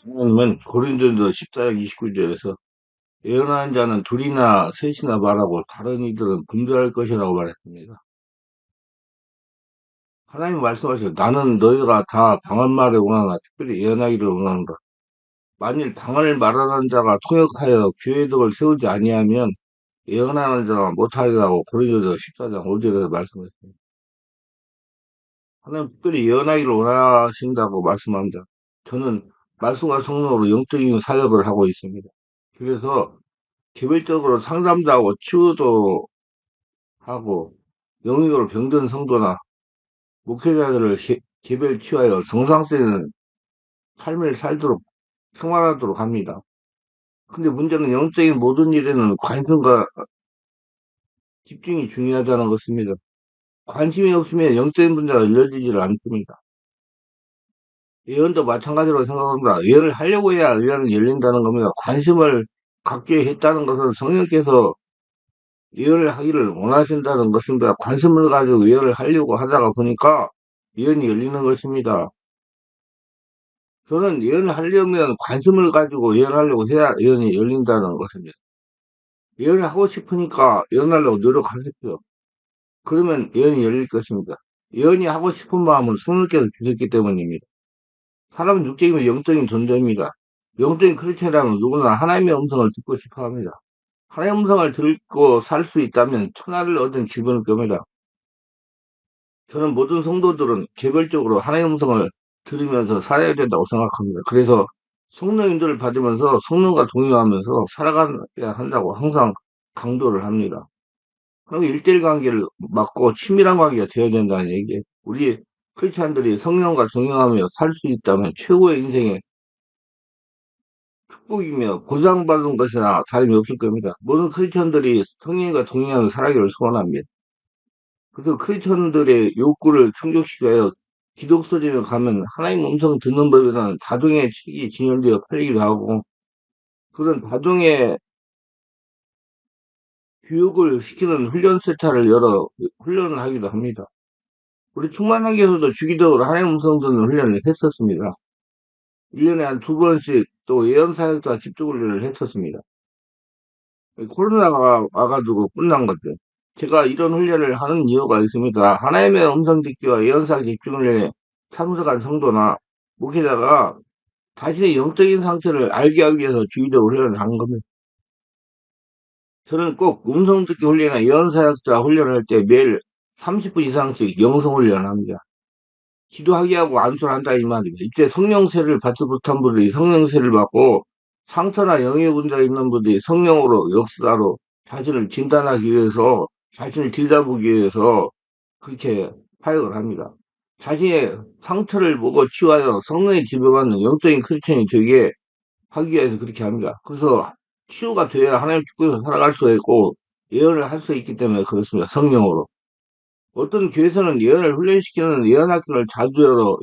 하나님은 고린도전서 14장 29절에서 예언하는 자는 둘이나 셋이나 말하고 다른 이들은 분별할 것이라고 말했습니다. 하나님 말씀하셔서 나는 너희가 다 방언 말을 원하나 특별히 예언하기를 원하노라. 만일 방언을 말하는 자가 통역하여 교회덕을 세우지 아니하면 예언하는 자가 못하리라고 고린도전서 14장 5절에서 말씀하셨습니다. 하나님 특별히 예언하기를 원하신다고 말씀합니다. 저는 말씀과 성령으로 영적인 사역을 하고 있습니다. 그래서 개별적으로 상담도 하고 치유도 하고 영역으로 병든 성도나 목회자들을 개별 치유하여 정상적인 삶을 살도록 생활하도록 합니다. 근데 문제는 영적인 모든 일에는 관심과 집중이 중요하다는 것입니다. 관심이 없으면 영적인 문제가 열리지를 않습니다. 예언도 마찬가지로 생각합니다. 예언을 하려고 해야 예언이 열린다는 겁니다. 관심을 갖게 했다는 것은 성령께서 예언을 하기를 원하신다는 것입니다. 관심을 가지고 예언을 하려고 하다가 보니까 예언이 열리는 것입니다. 저는 예언을 하려면 관심을 가지고 예언하려고 해야 예언이 열린다는 것입니다. 예언을 하고 싶으니까 예언하려고 노력하십시오. 그러면 예언이 열릴 것입니다. 예언이 하고 싶은 마음은 성령께서 주셨기 때문입니다. 사람은 육적이면 영적인 존재입니다. 영적인 크리스천이라면 누구나 하나님의 음성을 듣고 싶어 합니다. 하나님의 음성을 듣고 살 수 있다면 천하를 얻은 기분일 겁니다. 저는 모든 성도들은 개별적으로 하나님의 음성을 들으면서 살아야 된다고 생각합니다. 그래서 성령 인도를 받으면서 성령과 동의하면서 살아가야 한다고 항상 강조를 합니다. 그럼 일대일 관계를 막고 친밀한 관계가 되어야 된다는 얘기예요. 우리 크리스찬들이 성령과 동행하며 살 수 있다면 최고의 인생의 축복이며 보상받은 것이나 다름이 없을 겁니다. 모든 크리스찬들이 성령과 동행하며 살아가기를 소원합니다. 그래서 크리스천들의 욕구를 충족시켜야 기독서점에 가면 하나님 음성 듣는 법이라는 다종의 책이 진열되어 팔리기도 하고 그런 다종의 교육을 시키는 훈련 센터를 열어 훈련을 하기도 합니다. 우리 충만하게서도 주기적으로 하나님 음성 듣는 훈련을 했었습니다. 1년에 한 두 번씩 또 예언사역자 집중 훈련을 했었습니다. 코로나가 와가지고 끝난 거죠. 제가 이런 훈련을 하는 이유가 있습니다. 하나님의 음성 듣기와 예언사 집중 훈련에 참석한 성도나 목회자가 자신의 영적인 상태를 알게 하기 위해서 주기적으로 훈련을 하는 겁니다. 저는 꼭 음성 듣기 훈련이나 예언사역자 훈련을 할 때 매일 30분 이상씩 영성 훈련을 합니다. 기도하게 하고 안수를 한다 이 말입니다. 이때 성령세를 받지 못한 분들이 성령세를 받고 상처나 영의 문제가 있는 분들이 성령으로 역사로 자신을 진단하기 위해서 자신을 들여다보기 위해서 그렇게 사역을 합니다. 자신의 상처를 보고 치유하여 성령의 지배받는 영적인 크리스천이 되게 하기 위해서 그렇게 합니다. 그래서 치유가 돼야 하나님 축복에서 살아갈 수가 있고 예언을 할 수 있기 때문에 그렇습니다. 성령으로. 어떤 교회에서는 예언을 훈련시키는 예언학교를 자주 열어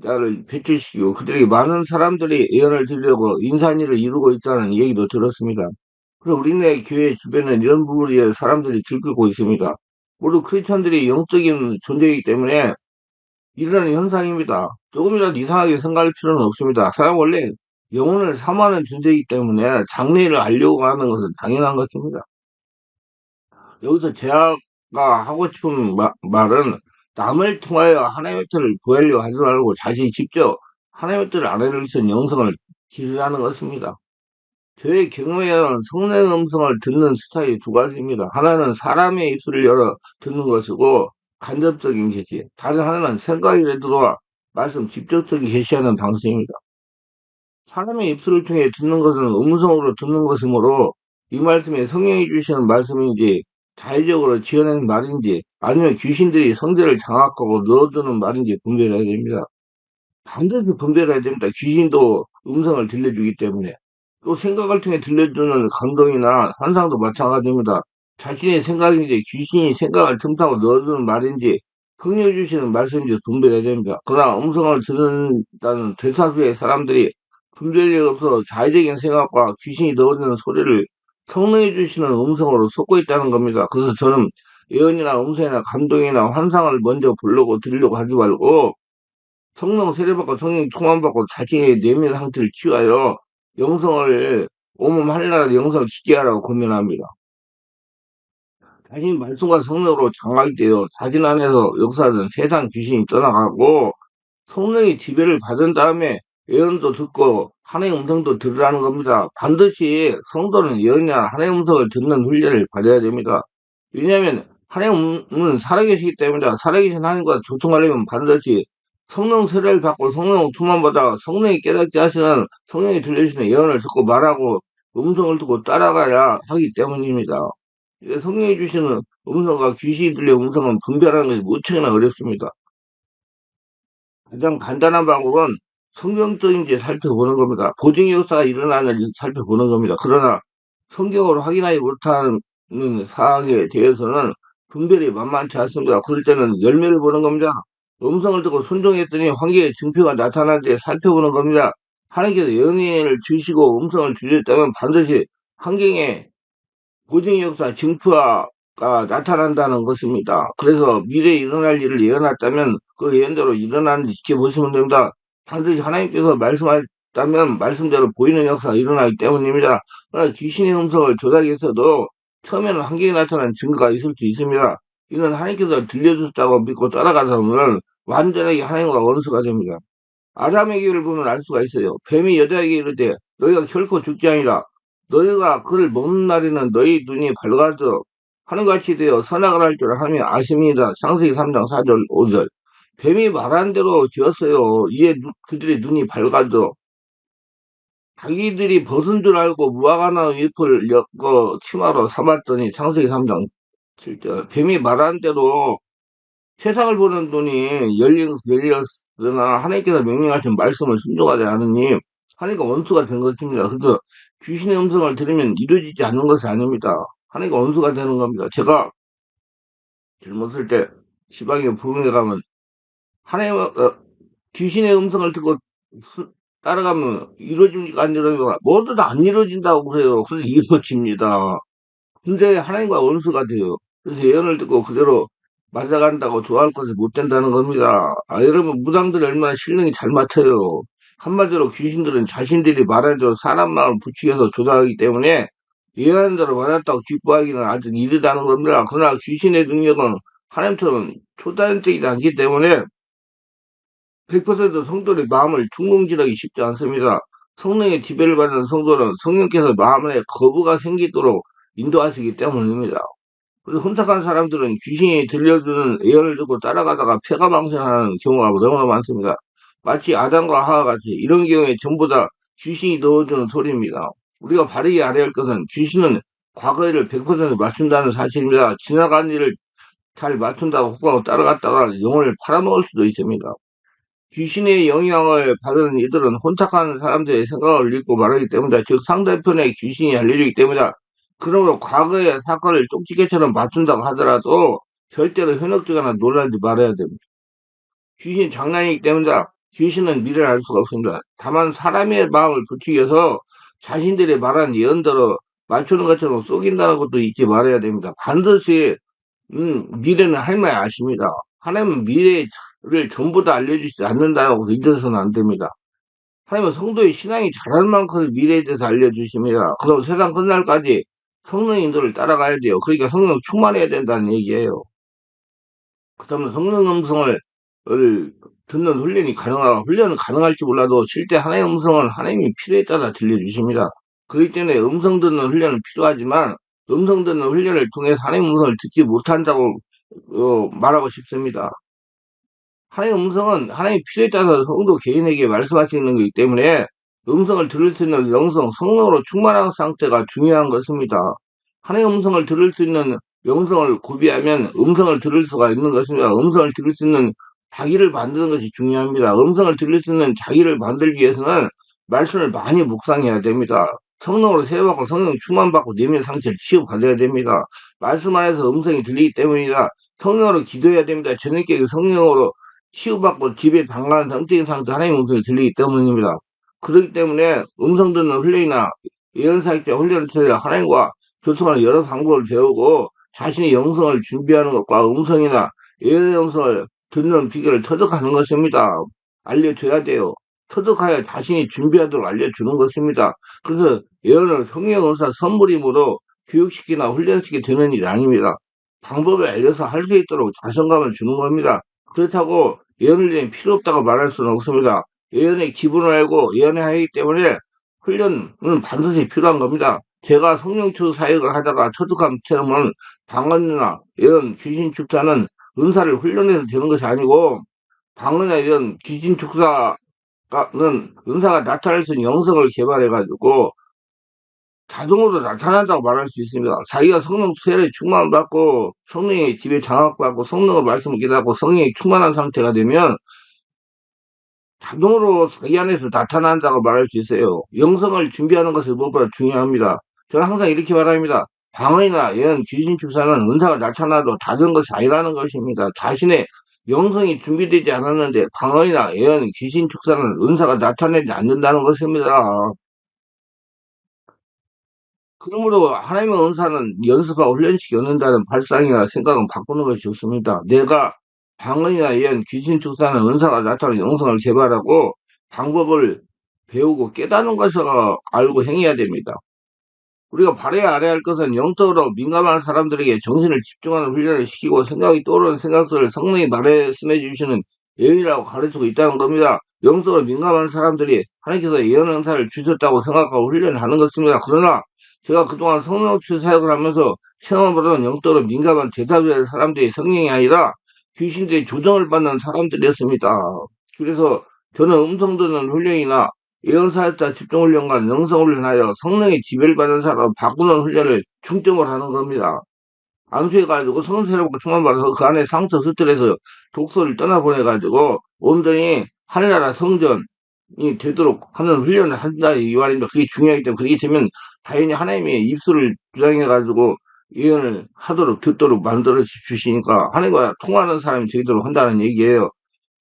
예언자를 배출시키고 그들에게 많은 사람들이 예언을 들으려고 인산일을 이루고 있다는 얘기도 들었습니다. 그래서 우리네 교회 주변에 이런 부분에 사람들이 들끓고 있습니다. 모두 크리스천들이 영적인 존재이기 때문에 일어나는 현상입니다. 조금이라도 이상하게 생각할 필요는 없습니다. 사람 원래 영혼을 사모하는 존재이기 때문에 장래를 알려고 하는 것은 당연한 것입니다. 여기서 제가 하고 싶은 말은 남을 통하여 하나님의 뜻을 구하려고 하지 말고 자신이 직접 하나님의 뜻을 알아낼 수 있는 영성을 기르라는 것입니다. 저의 경험에는 성령의 음성을 듣는 스타일이 두 가지입니다. 하나는 사람의 입술을 열어 듣는 것이고 간접적인 계시. 다른 하나는 생각에 들어와 말씀 직접적인 계시하는 방식입니다. 사람의 입술을 통해 듣는 것은 음성으로 듣는 것이므로 이 말씀이 성령이 주시는 말씀인지 자의적으로 지어낸 말인지 아니면 귀신들이 성대를 장악하고 넣어주는 말인지 분별해야 됩니다. 반드시 분별해야 됩니다. 귀신도 음성을 들려주기 때문에. 또 생각을 통해 들려주는 감동이나 환상도 마찬가지입니다. 자신의 생각인지 귀신이 생각을 틈타고 넣어주는 말인지 성령 주시는 말씀인지 분별해야 됩니다. 그러나 음성을 듣는다는 대다수의 사람들이 분별력이 없어 자의적인 생각과 귀신이 넣어주는 소리를 성령이 주시는 음성으로 쏟고 있다는 겁니다. 그래서 저는 예언이나 음성이나 감동이나 환상을 먼저 보려고 들으려고 하지 말고 성령 세례받고 성령 충만받고 자신의 내면 상태를 치유하여 영성을 오몸 하늘나라 영성을 지게 하라고 권면합니다. 자신 말씀과 성령으로 장악되어 자신 안에서 역사하던 세상 귀신이 떠나가고 성령의 지배를 받은 다음에 예언도 듣고 하나님의 음성도 들으라는 겁니다. 반드시 성도는 예언이나 하나님의 음성을 듣는 훈련을 받아야 됩니다. 왜냐하면 하나님은 살아계시기 때문에 살아계신 하나님과 소통하려면 반드시 성령 세례를 받고 성령 충만받아 성령이 깨닫게 하시는 성령이 들려주시는 예언을 듣고 말하고 음성을 듣고 따라가야 하기 때문입니다. 성령이 주시는 음성과 귀신이 들려 음성은 분별하는 것이 무척이나 어렵습니다. 가장 간단한 방법은 성경적인지 살펴보는 겁니다. 보증의 역사가 일어나는지 살펴보는 겁니다. 그러나 성경으로 확인하지 못하는 사항에 대해서는 분별이 만만치 않습니다. 그럴 때는 열매를 보는 겁니다. 음성을 듣고 순종했더니 환경에 증표가 나타나는지 살펴보는 겁니다. 하나님께서 연예인을 주시고 음성을 주셨다면 반드시 환경에 보증의 역사 증표가 나타난다는 것입니다. 그래서 미래에 일어날 일을 예언했다면 그 예언대로 일어나는지 지켜보시면 됩니다. 반드시 하나님께서 말씀하셨다면 말씀대로 보이는 역사가 일어나기 때문입니다. 그러나 귀신의 음성을 조작해서도 처음에는 환경에 나타난 증거가 있을 수 있습니다. 이는 하나님께서 들려주셨다고 믿고 따라가서는 완전하게 하나님과 원수가 됩니다. 아담에게를 보면 알 수가 있어요. 뱀이 여자에게 이르되 너희가 결코 죽지 아니라 너희가 그를 먹는 날에는 너희 눈이 밝아져 하는같이 되어 선악을 할 줄 하며 아심이다. 창세기 3장 4절 5절. 뱀이 말한 대로 되었어요. 이에 그들의 눈이 밝아져 자기들이 벗은 줄 알고 무화과나무 잎을 엮어 치마로 삼았더니 창세기 3장 7절. 뱀이 말한 대로 세상을 보는 눈이 열렸으나 하나님께서 명령하신 말씀을 순종하지 않으니 하나님과 원수가 된 것입니다. 그래서 귀신의 음성을 들으면 이루어지지 않는 것이 아닙니다. 하나님과 원수가 되는 겁니다. 제가 젊었을 때 시방에 부흥회 가면 하나님 귀신의 음성을 듣고 따라가면 이루어집니까 안 이루어집니까? 모두 다 안 이루어진다고 그래요. 그래서 이루어집니다. 근데 하나님과 원수가 돼요. 그래서 예언을 듣고 그대로 맞아간다고 좋아할 것이 못 된다는 겁니다. 여러분, 무당들이 얼마나 실력이 잘 맞춰요. 한마디로 귀신들은 자신들이 말한 대로 사람 마음을 부추겨서 조작하기 때문에 예언한 대로 맞았다고 기뻐하기는 아직 이르다는 겁니다. 그러나 귀신의 능력은 하나님처럼 초자연적이지 않기 때문에 100% 성도의 마음을 충동질하기 쉽지 않습니다. 성령의 지배를 받는 성도는 성령께서 마음에 거부가 생기도록 인도하시기 때문입니다. 그래서 혼탁한 사람들은 귀신이 들려주는 예언을 듣고 따라가다가 폐가망신하는 경우가 너무나 많습니다. 마치 아담과 하와 같이 이런 경우에 전부 다 귀신이 넣어주는 소리입니다. 우리가 바르게 알아야 할 것은 귀신은 과거 일을 100% 맞춘다는 사실입니다. 지나간 일을 잘 맞춘다고 혹하고 따라갔다가 영혼을 팔아먹을 수도 있습니다. 귀신의 영향을 받은 이들은 혼탁한 사람들의 생각을 읽고 말하기 때문이다. 즉 상대편에 귀신이 알려주기 때문이다. 그러므로 과거의 사건을 쪽지게처럼 맞춘다고 하더라도 절대로 현혹되거나 놀라지 말아야 됩니다. 귀신이 장난이기 때문이다. 귀신은 미래를 알 수가 없습니다. 다만 사람의 마음을 부추겨서 자신들이 말한 예언대로 맞추는 것처럼 속인다는 것도 잊지 말아야 됩니다. 반드시 미래는 하나님이 아십니다. 하나님은 미래를 전부 다 알려주지 않는다고 믿어서는 안 됩니다. 하나님은 성도의 신앙이 자랄 만큼 미래에 대해서 알려주십니다. 그럼 세상 끝날까지 성령 인도를 따라가야 돼요. 그러니까 성령 충만해야 된다는 얘기예요. 그다음에 성령 음성을 듣는 훈련이 가능하고 훈련은 가능할지 몰라도 실제 하나님의 음성은 하나님이 필요에 따라 들려주십니다. 그렇기 때문에 음성 듣는 훈련은 필요하지만 음성 듣는 훈련을 통해서 하나님의 음성을 듣지 못한다고 말하고 싶습니다. 하나님의 음성은 하나님의 필요에 따라서 성도 개인에게 말씀하시는 거기 때문에 음성을 들을 수 있는 영성, 성령으로 충만한 상태가 중요한 것입니다. 하나님의 음성을 들을 수 있는 영성을 구비하면 음성을 들을 수가 있는 것입니다. 음성을 들을 수 있는 자기를 만드는 것이 중요합니다. 음성을 들을 수 있는 자기를 만들기 위해서는 말씀을 많이 묵상해야 됩니다. 성령으로 세워받고 성령 충만받고 내면 상태를 치유받아야 됩니다. 말씀 안에서 음성이 들리기 때문이다. 성령으로 기도해야 됩니다. 저녁에 성령으로 치유받고 집에 방가는 정적인 상태 하나님의 음성이 들리기 때문입니다. 그렇기 때문에 음성 듣는 훈련이나 예언사역자 훈련을 통해 하나님과 교통하는 여러 방법을 배우고 자신의 영성을 준비하는 것과 음성이나 예언의 음성을 듣는 비결을 터득하는 것입니다. 알려줘야 돼요. 터득하여 자신이 준비하도록 알려주는 것입니다. 그래서 예언을 성령 은사 선물임으로 교육시키나 훈련시키 되는 일이 아닙니다. 방법을 알려서 할 수 있도록 자신감을 주는 겁니다. 그렇다고 예언을 위해 필요 없다고 말할 수는 없습니다. 예언의 기본을 알고 예언해야 하기 때문에 훈련은 반드시 필요한 겁니다. 제가 성령추 사역을 하다가 터득한 체험은 방언이나 이런 귀신 축사는 은사를 훈련해서 되는 것이 아니고 방언이나 이런 귀신 축사는 은사가 나타날 수 있는 영성을 개발해가지고 자동으로 나타난다고 말할 수 있습니다. 자기가 성령 세례 충만 받고 성령의 집에 장악받고 성령의 말씀을 깨닫고 성령이 충만한 상태가 되면 자동으로 자기 안에서 나타난다고 말할 수 있어요. 영성을 준비하는 것이 무엇보다 중요합니다. 저는 항상 이렇게 말합니다. 방언이나 예언, 귀신 축사는 은사가 나타나도 다른 것이 아니라는 것입니다. 자신의 영성이 준비되지 않았는데 방언이나 예언, 귀신 축사는 은사가 나타내지 않는다는 것입니다. 그러므로 하나님의 은사는 연습하고 훈련시키 얻는다는 발상이나 생각은 바꾸는 것이 좋습니다. 내가 방언이나 예언, 귀신 축사는 은사가 나타나는 영성을 개발하고 방법을 배우고 깨닫는 것을 알고 행해야 됩니다. 우리가 바라야 알아야 할 것은 영적으로 민감한 사람들에게 정신을 집중하는 훈련을 시키고 생각이 떠오르는 생각들을 성령이 말씀해 주시는 예언이라고 가르치고 있다는 겁니다. 영적으로 민감한 사람들이 하나님께서 예언 은사를 주셨다고 생각하고 훈련을 하는 것입니다. 그러나 제가 그동안 성령 없이 사역을 하면서 체험으로는 영적으로 민감한 제자들의 사람들이 성령이 아니라 귀신들의 조정을 받는 사람들이었습니다. 그래서 저는 음성 듣는 훈련이나 예언사역자 집중훈련과 영성훈련하여 성령의 지배를 받은 사람을 바꾸는 훈련을 중점으로 하는 겁니다. 안수해가지고 성세롭고 충만받아서 그 안에 상처 스트레스 독소를 떠나보내가지고 온전히 하늘나라 성전이 되도록 하는 훈련을 한다 이 말입니다. 그게 중요하기 때문에 그렇게 되면 당연히 하나님의 입술을 주장해가지고 예언을 하도록 듣도록 만들어 주시니까 하나님과 통하는 사람이 되도록 한다는 얘기예요.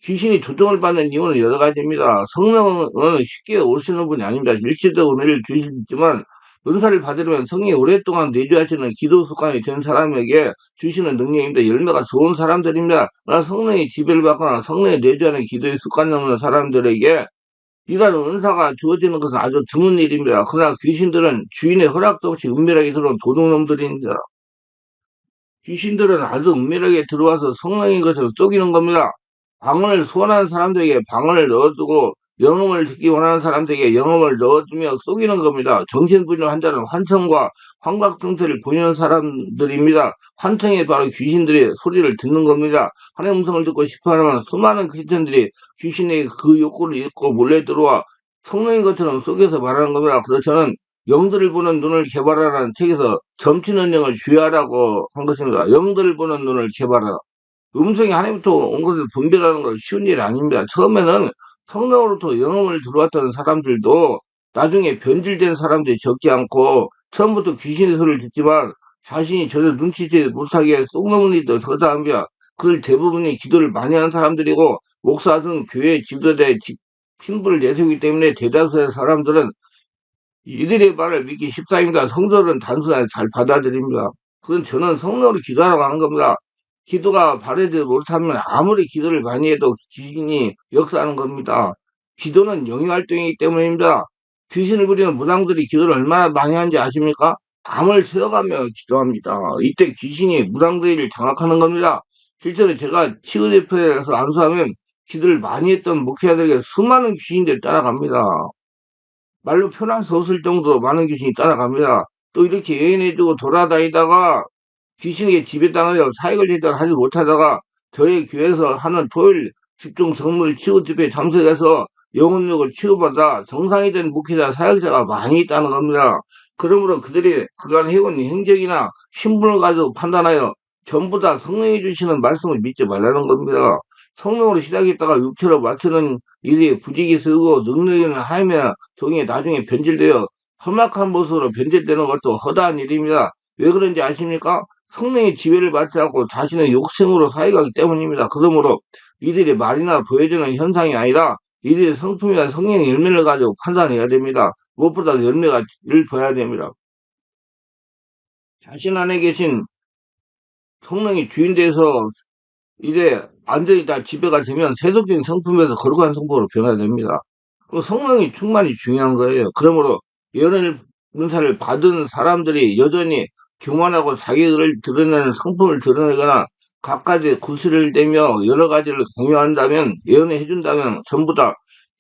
귀신이 조정을 받는 이유는 여러 가지입니다. 성령은 쉽게 오시는 분이 아닙니다. 일시적 은혜를 주시지만 은사를 받으려면 성령이 오랫동안 내주하시는 기도 습관이 된 사람에게 주시는 능력입니다. 열매가 좋은 사람들입니다. 그러나 성령의 지배를 받거나 성령이 내주하는 기도의 습관이 없는 사람들에게 이러한 은사가 주어지는 것은 아주 드문 일입니다. 그러나 귀신들은 주인의 허락도 없이 은밀하게 들어온 도둑놈들입니다. 귀신들은 아주 은밀하게 들어와서 성령인 것을 속이는 겁니다. 방언을 소원하는 사람들에게 방언을 넣어주고 영음을 듣기 원하는 사람들에게 영음을 넣어주며 속이는 겁니다. 정신분열 환자는 환청과 환각 상태를 보이는 사람들입니다. 환청에 바로 귀신들의 소리를 듣는 겁니다. 하나님 음성을 듣고 싶어하는 수많은 크리스천들이 귀신의 그 욕구를 잊고 몰래 들어와 성령인 것처럼 속여서 말하는 겁니다. 그래서 저는 영들을 보는 눈을 개발하라는 책에서 점치는 영을 주의하라고 한 것입니다. 영들을 보는 눈을 개발하라. 음성이 하나님부터 온 것을 분별하는 건 쉬운 일이 아닙니다. 처음에는 성령으로부터 영음을 들어왔던 사람들도 나중에 변질된 사람들이 적지 않고 처음부터 귀신의 소리를 듣지만 자신이 전혀 눈치채지 못하게 쏙넘은 이도 서다합니다. 그 대부분이 기도를 많이 하는 사람들이고 목사 등 교회 지도자의 신분을 내세우기 때문에 대다수의 사람들은 이들의 말을 믿기 쉽사입니다. 성도는 단순하게 잘 받아들입니다. 그건 저는 성령으로 기도하라고 하는 겁니다. 기도가 바르지 못하면 아무리 기도를 많이 해도 귀신이 역사하는 겁니다. 기도는 영의 활동이기 때문입니다. 귀신을 부리는 무당들이 기도를 얼마나 많이 하는지 아십니까? 밤을 새워가며 기도합니다. 이때 귀신이 무당들을 장악하는 겁니다. 실제로 제가 치유대표에서 안수하면 기도를 많이 했던 목회자들에게 수많은 귀신들이 따라갑니다. 말로 표현할 수 없을 정도로 많은 귀신이 따라갑니다. 또 이렇게 여행해주고 돌아다니다가 귀신에게 지배당하려 사역을 제대로 하지 못하다가 저희 교회에서 하는 토요일 집중 성물 치유 집회에 참석해서 영혼력을 치유받아 정상이 된 목회자 사역자가 많이 있다는 겁니다. 그러므로 그들이 그간 해온 행적이나 신분을 가지고 판단하여 전부 다 성령이 주시는 말씀을 믿지 말라는 겁니다. 성령으로 시작했다가 육체로 마치는 일이 부지기스러고 능력있는 하나님의 종이 나중에 변질되어 험악한 모습으로 변질되는 것도 허다한 일입니다. 왜 그런지 아십니까? 성령의 지배를 받지 않고 자신의 욕심으로 살아가기 때문입니다. 그러므로 이들이 말이나 보여주는 현상이 아니라 이들의 성품이나 성령의 열매를 가지고 판단해야 됩니다. 무엇보다 열매가 를 보여야 됩니다. 자신 안에 계신 성령이 주인 돼서 이제 완전히 다 지배가 되면 세속적인 성품에서 거룩한 성품으로 변화됩니다. 그 성령이 충만히 중요한 거예요. 그러므로 예언의 은사를 받은 사람들이 여전히 교만하고 자기를 드러내는 성품을 드러내거나 갖가지 구실을 대며 여러 가지를 강요한다면 예언을 해준다면 전부 다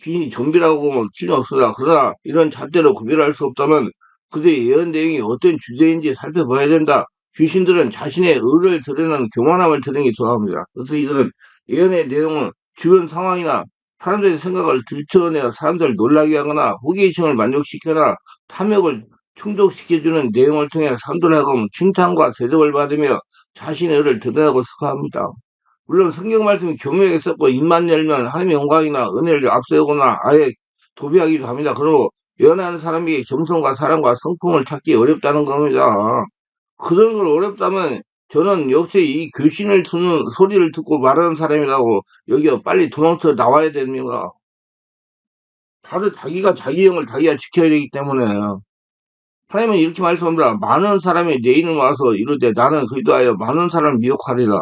귀신이 좀비라고 보면 틀림없습니다. 그러나 이런 잣대로 구별할 수 없다면 그들의 예언 내용이 어떤 주제인지 살펴봐야 된다. 귀신들은 자신의 의를 드러내는 교만함을 드러내기 좋아합니다. 그래서 이들은 예언의 내용은 주변 상황이나 사람들의 생각을 들춰내어 사람들을 놀라게 하거나 호기심을 만족시키거나 탐욕을 충족시켜주는 내용을 통해 사람들하고 칭찬과 대접을 받으며 자신의 의를 드러내고 싶어합니다. 물론 성경 말씀이 교묘하게 썼고 입만 열면 하나님의 영광이나 은혜를 앞세우거나 아예 도배하기도 합니다. 그러고 예언하는 사람에게 겸손과 사랑과 성품을 찾기 어렵다는 겁니다. 그런 걸 어렵다면 저는 역시 이 교신을 듣는 소리를 듣고 말하는 사람이라고 여기가 빨리 도망쳐 나와야 됩니다. 다들 자기가 자기 영을 자기가 지켜야 되기 때문에 하나님은 이렇게 말씀합니다. 많은 사람이 내 이름 와서 이르되 나는 그리스도하여 많은 사람을 미혹하리라.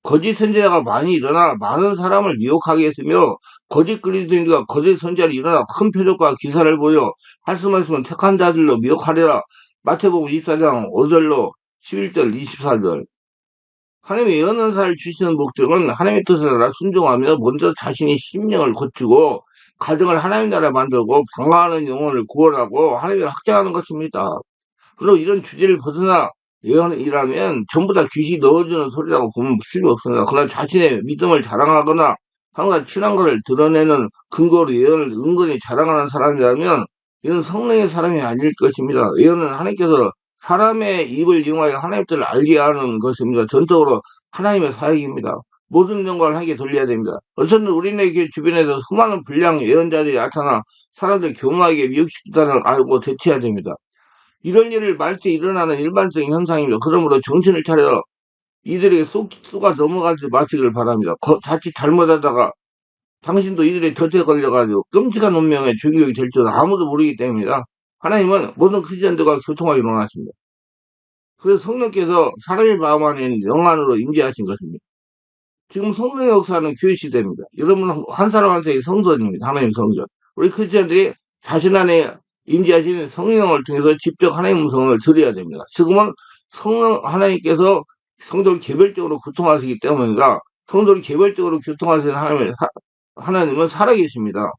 거짓 선지자가 많이 일어나 많은 사람을 미혹하게 했으며 거짓 그리스도인과 거짓 선지자를 일어나 큰 표적과 기사를 보여 말씀하시면 택한 자들로 미혹하리라. 마태복음 24장 5절로 11절 24절. 하나님의 연언사를 주시는 목적은 하나님의 뜻을 알아 순종하며 먼저 자신이 심령을 고치고 가정을 하나님 나라 만들고 방황하는 영혼을 구원하고 하나님을 확장하는 것입니다. 그리고 이런 주제를 벗어나 예언이라면 전부 다 귀신이 넣어주는 소리라고 보면 틀림이 없습니다. 그러나 자신의 믿음을 자랑하거나 항상 친한 것을 드러내는 근거로 예언을 은근히 자랑하는 사람이라면 이건 성령의 사람이 아닐 것입니다. 예언은 하나님께서 사람의 입을 이용하여 하나님의 뜻을 알게 하는 것입니다. 전적으로 하나님의 사역입니다. 모든 영광을 하나님께 돌려야 됩니다. 어쨌든 우리네 교회 주변에서 수많은 불량 예언자들이 나타나 사람들 교묘하게 미혹시키다는 걸 알고 대처해야 됩니다. 이런 일을 말세 일어나는 일반적인 현상입니다. 그러므로 정신을 차려 이들에게 쏘가 넘어가지 마시기를 바랍니다. 자칫 잘못하다가 당신도 이들의 덫에 걸려가지고 끔찍한 운명에 죽이게 될 줄은 아무도 모르기 때문이다. 하나님은 모든 크리스천들과 교통하기를 원하십니다. 그래서 성령께서 사람의 마음 안에 영안으로 임재하신 것입니다. 지금 성령의 역사는 교회 시대입니다. 여러분 한 사람 한 사람이 성전입니다. 하나님 성전. 우리 크리스천들이 자신 안에 임재하신 성령을 통해서 직접 하나님의 음성을 들어야 됩니다. 지금은 성령 하나님께서 성도를 개별적으로 교통하시기 때문이다. 성도를 개별적으로 교통하시는 하나님은 살아계십니다.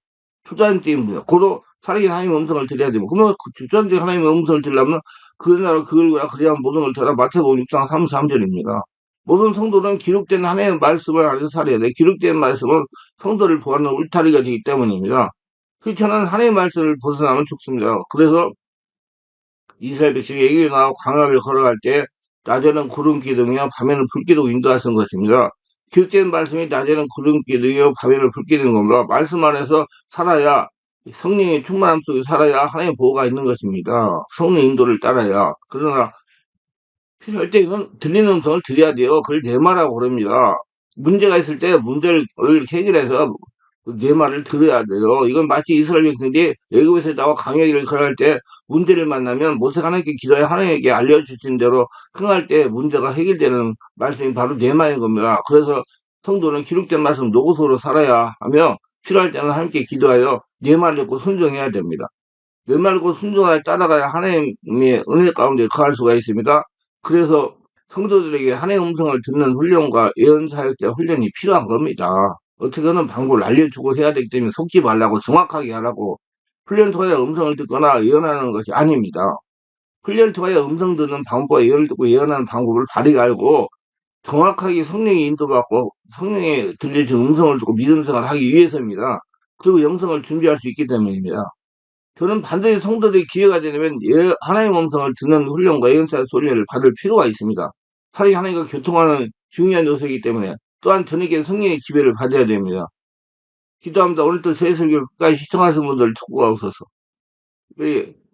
투자한 때입니다. 고로 살아계신 하나님의 음성을 들어야 됩니다. 그러면 투자한 하나님의 음성을 들으려면 그러나 그걸 그래야 모든 걸 들어 마태복음 6장 33절입니다. 모든 성도는 기록된 하나님의 말씀을 알아서 살아야 돼. 기록된 말씀은 성도를 보호하는 울타리가 되기 때문입니다. 그렇지는 하나님의 말씀을 벗어나면 죽습니다. 그래서 이스라엘 백성이 애굽에 나와 광야를 걸어갈 때 낮에는 구름 기둥이요 밤에는 불 기둥 인도하신 것입니다. 기록된 말씀이 낮에는 구름 기둥이요 밤에는 불 기둥인 겁니다. 말씀 안에서 살아야 성령의 충만함 속에 살아야 하나님의 보호가 있는 것입니다. 성령 인도를 따라야. 그러나 필요할 때는 들리는 음성을 드려야 돼요. 그걸 내 말하고 그럽니다. 문제가 있을 때 문제를 해결해서 내 말을 들어야 돼요. 이건 마치 이스라엘 백성들이 애굽에서 나와 광야길을 걸어갈 때 문제를 만나면 모세가 하나님께 기도해 하나님에게 알려주신 대로 행할 때 문제가 해결되는 말씀이 바로 내 말인 겁니다. 그래서 성도는 기록된 말씀 노고서로 살아야 하며 필요할 때는 하나님께 기도하여 내 말을 듣고 순종해야 됩니다. 내 말고 순종하여 따라가야 하나님의 은혜 가운데 거할 수가 있습니다. 그래서 성도들에게 하나님의 음성을 듣는 훈련과 예언 사역자 훈련이 필요한 겁니다. 어떻게 하는 방법을 알려주고 해야 되기 때문에 속지 말라고 정확하게 하라고 훈련 통하여 음성을 듣거나 예언하는 것이 아닙니다. 훈련 통하여 음성 듣는 방법과 예언을 듣고 예언하는 방법을 바르게 알고 정확하게 성령의 인도받고 성령의 들려준 음성을 듣고 믿음 생활을 하기 위해서입니다. 그리고 영성을 준비할 수 있기 때문입니다. 저는 반드시 성도들이 기회가 되면 하나님 음성을 듣는 훈련과 예언사 훈련을 받을 필요가 있습니다. 사람이 하나님과 교통하는 중요한 요소이기 때문에 또한 저에게 성령의 지배를 받아야 됩니다. 기도합니다. 오늘도 새설교 끝까지 시청하신 분들 축복하옵소서.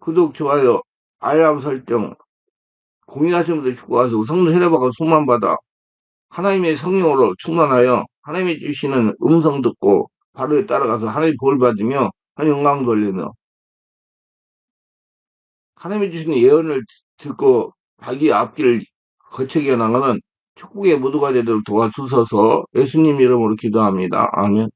구독, 좋아요, 알람 설정, 공유하시는 분들 축복하소서. 성령 세례받고 소만 받아 하나님의 성령으로 충만하여 하나님이 주시는 음성 듣고 바로에 따라가서 하나님의 복을 받으며 하나님 영광 돌리며 하나님이 주시는 예언을 듣고 자기 앞길을 거치게 하는 것은 축복의 모두가 되도록 도와주셔서 예수님 이름으로 기도합니다. 아멘.